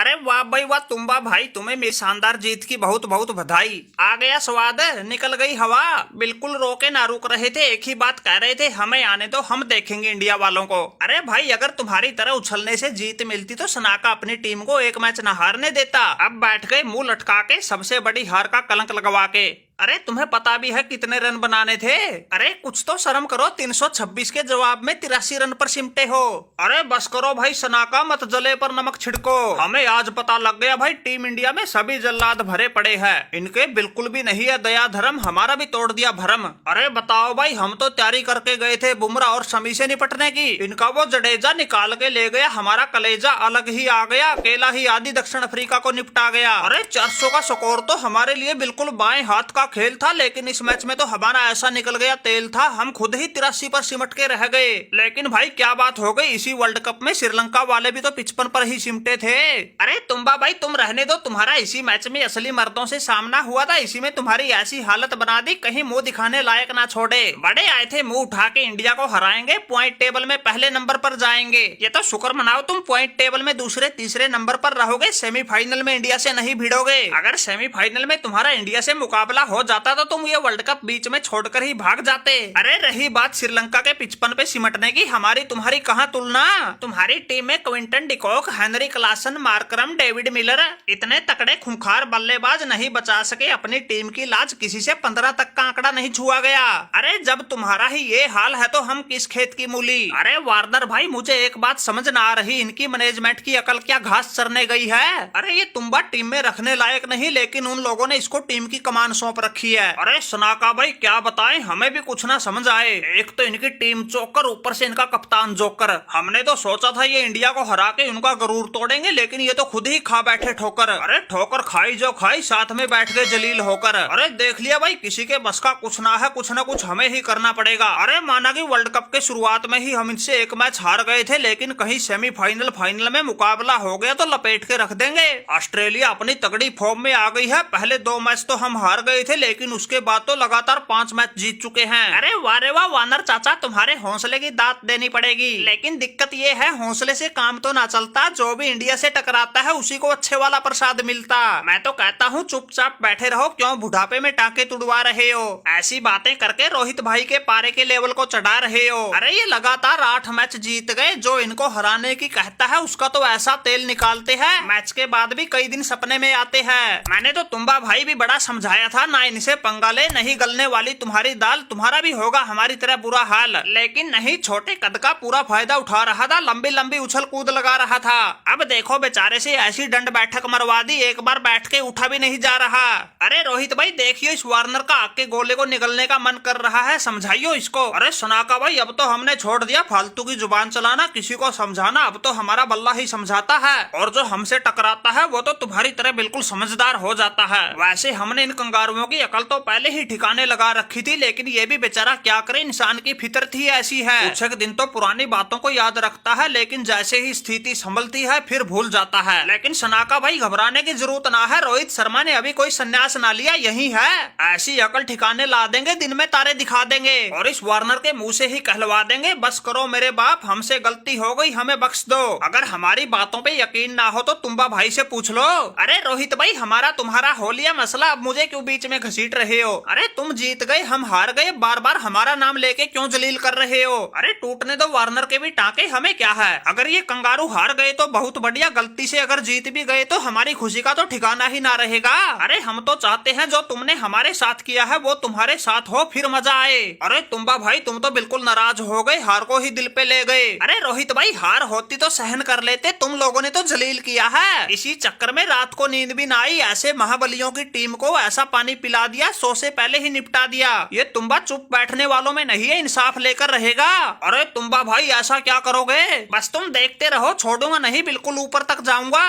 अरे वाह भाई वाह, तुम्बा भाई तुम्हें मेरी शानदार जीत की बहुत बहुत बधाई। आ गया स्वाद, निकल गई हवा। बिल्कुल रोके ना रुक रहे थे, एक ही बात कह रहे थे, हमें आने दो, हम देखेंगे इंडिया वालों को। अरे भाई अगर तुम्हारी तरह उछलने से जीत मिलती तो सनाका अपनी टीम को एक मैच न हारने देता। अब बैठ गए मुंह लटका के सबसे बड़ी हार का कलंक लगवा के। अरे तुम्हें पता भी है कितने रन बनाने थे? अरे कुछ तो शर्म करो, 326 के जवाब में 83 रन पर सिमटे हो। अरे बस करो भाई सनाका, मत जले पर नमक छिड़को। हमें आज पता लग गया भाई टीम इंडिया में सभी जल्लाद भरे पड़े हैं, इनके बिल्कुल भी नहीं है दया धर्म, हमारा भी तोड़ दिया भरम। अरे बताओ भाई, हम तो तैयारी करके गए थे बुमराह और शमी से निपटने की, इनका वो जडेजा निकाल के ले गया, हमारा कलेजा अलग ही आ गया, अकेला ही आदि दक्षिण अफ्रीका को निपटा गया। अरे 400 का स्कोर तो हमारे लिए बिल्कुल बाएं हाथ का खेल था, लेकिन इस मैच में तो हमारा ऐसा निकल गया तेल था, हम खुद ही 83 पर सिमट के रह गए। लेकिन भाई क्या बात हो गई, इसी वर्ल्ड कप में श्रीलंका वाले भी तो 55 पर ही सिमटे थे। अरे तुम्बा भाई तुम रहने दो, तुम्हारा इसी मैच में असली मर्दों से सामना हुआ था, इसी में तुम्हारी ऐसी हालत बना दी कहीं मुंह दिखाने लायक ना छोड़े। बड़े आए थे मुंह उठा के इंडिया को हराएंगे, पॉइंट टेबल में पहले नंबर पर जाएंगे। ये तो शुक्र मनाओ तुम पॉइंट टेबल में दूसरे तीसरे नंबर पर रहोगे, सेमीफाइनल में इंडिया से नहीं भिड़ोगे। अगर सेमीफाइनल में तुम्हारा इंडिया से मुकाबला हो जाता तो तुम ये वर्ल्ड कप बीच में छोड़कर ही भाग जाते। अरे रही बात श्रीलंका के 55 पे सिमटने की, हमारी तुम्हारी कहाँ तुलना। तुम्हारी टीम में Quinton de Kock, Henry Klaasen, Markram, David Miller, इतने तकड़े खूंखार बल्लेबाज नहीं बचा सके अपनी टीम की लाज, किसी से 15 तक का आंकड़ा नहीं छुआ गया। अरे जब तुम्हारा ही ये हाल है तो हम किस खेत की मूली। अरे वार्नर भाई मुझे एक बात समझ ना आ रही, इनकी मैनेजमेंट की अकल क्या घास चरने गई है। अरे ये तुम्बा टीम में रखने लायक नहीं, लेकिन उन लोगों ने इसको टीम की कमान सौंप रखी है। अरे सनाका भाई क्या बताएं, हमें भी कुछ ना समझ आए। एक तो इनकी टीम चौकर, ऊपर से इनका कप्तान जोकर। हमने तो सोचा था ये इंडिया को हरा के उनका गरूर तोड़ेंगे, लेकिन ये तो खुद ही खा बैठे ठोकर। अरे ठोकर खाई जो खाई, साथ में बैठ गए जलील होकर। अरे देख लिया भाई, किसी के बस का कुछ ना है, कुछ ना कुछ हमें ही करना पड़ेगा। अरे माना कि वर्ल्ड कप के शुरुआत में ही हम इनसे एक मैच हार गए थे, लेकिन कहीं सेमीफाइनल फाइनल में मुकाबला हो गया तो लपेट के रख देंगे। ऑस्ट्रेलिया अपनी तगड़ी फॉर्म में आ गई है, पहले 2 मैच तो हम हार गए थे, लेकिन उसके बाद तो लगातार 5 मैच जीत चुके हैं। अरे वारे वाह वानर चाचा, तुम्हारे हौसले की दात देनी पड़ेगी, लेकिन दिक्कत ये है हौसले से काम तो ना चलता, जो भी इंडिया से टकराता है उसी को अच्छे वाला प्रसाद मिलता। मैं तो कहता हूँ चुपचाप बैठे रहो, क्यों बुढ़ापे में टांके तुड़वा रहे हो, ऐसी बातें करके रोहित भाई के पारे के लेवल को चढ़ा रहे हो। अरे ये लगातार 8 मैच जीत गए, जो इनको हराने की कहता है उसका तो ऐसा तेल निकालते हैं, मैच के बाद भी कई दिन सपने में आते हैं। मैंने तो तुम्बा भाई भी बड़ा समझाया था, ना इनसे पंगा ले, नहीं गलने वाली तुम्हारी दाल, तुम्हारा भी होगा हमारी तरह बुरा हाल, लेकिन नहीं, छोटे कद का पूरा फायदा उठा रहा था, लंबी लंबी उछल कूद लगा रहा था। अब देखो बेचारे से ऐसी डंड बैठक मरवा दी, एक बार बैठ के उठा भी नहीं जा रहा। अरे रोहित भाई देखियो, इस वार्नर का आग के गोले को निगलने का मन कर रहा है, समझाइयो इसको। अरे सनाका भाई अब तो हमने छोड़ दिया फालतू की जुबान चलाना, किसी को समझाना, अब तो हमारा बल्ला ही समझाता है, और जो हमसे टकराता है वो तो तुम्हारी तरह बिल्कुल समझदार हो जाता है। वैसे हमने इन कंगारुओं की अकल तो पहले ही ठिकाने लगा रखी थी, लेकिन ये भी बेचारा क्या करे, इंसान की फितरत ही ऐसी है, कुछ एक दिन तो पुरानी बातों को याद रखता है, लेकिन जैसे ही स्थिति संभलती है फिर भूल जाता है। लेकिन सनाका भाई घबराने की जरूरत ना है, रोहित शर्मा ने अभी कोई संन्यास ना लिया, यही है, ऐसी अकल ठिकाने ला देंगे, दिन में तारे दिखा देंगे, और इस वार्नर के मुंह से ही कहलवा देंगे, बस करो मेरे बाप, हमसे गलती हो गई, हमें बख्श दो। अगर हमारी बातों पे यकीन ना हो तो तुम्बा भाई से पूछ लो। अरे रोहित भाई हमारा तुम्हारा हो लिया मसला, अब मुझे क्यों बीच में घसीट रहे हो। अरे तुम जीत गए, हम हार गए, बार बार हमारा नाम लेके क्यों जलील कर रहे हो। अरे टूटने दो वार्नर के भी टांके, हमें क्या है, अगर ये कंगारू हार गए तो बहुत बढ़िया, गलती से अगर जीत भी गए तो हमारी खुशी का तो ठिकाना ही ना रहेगा। अरे हम तो चाहते हैं जो तुमने हमारे साथ किया है वो तुम्हारे साथ हो, फिर मजा आए। अरे तुम्बा भाई तुम तो बिल्कुल नाराज हो गए, हार को ही दिल पे ले गए। अरे रोहित भाई हार होती तो सहन कर लेते, तुम लोगों ने तो जलील किया है, इसी चक्कर में रात को नींद भी ना आई, ऐसे महाबलियों की टीम को ऐसा पानी पिला दिया, 100 से पहले ही निपटा दिया। ये तुम्बा चुप बैठने वालों में नहीं है, इंसाफ लेकर रहेगा। अरे तुम्बा भाई ऐसा क्या करोगे, बस तुम देखते रहो, छोड़ूंगा नहीं, बिल्कुल ऊपर तक जाऊंगा।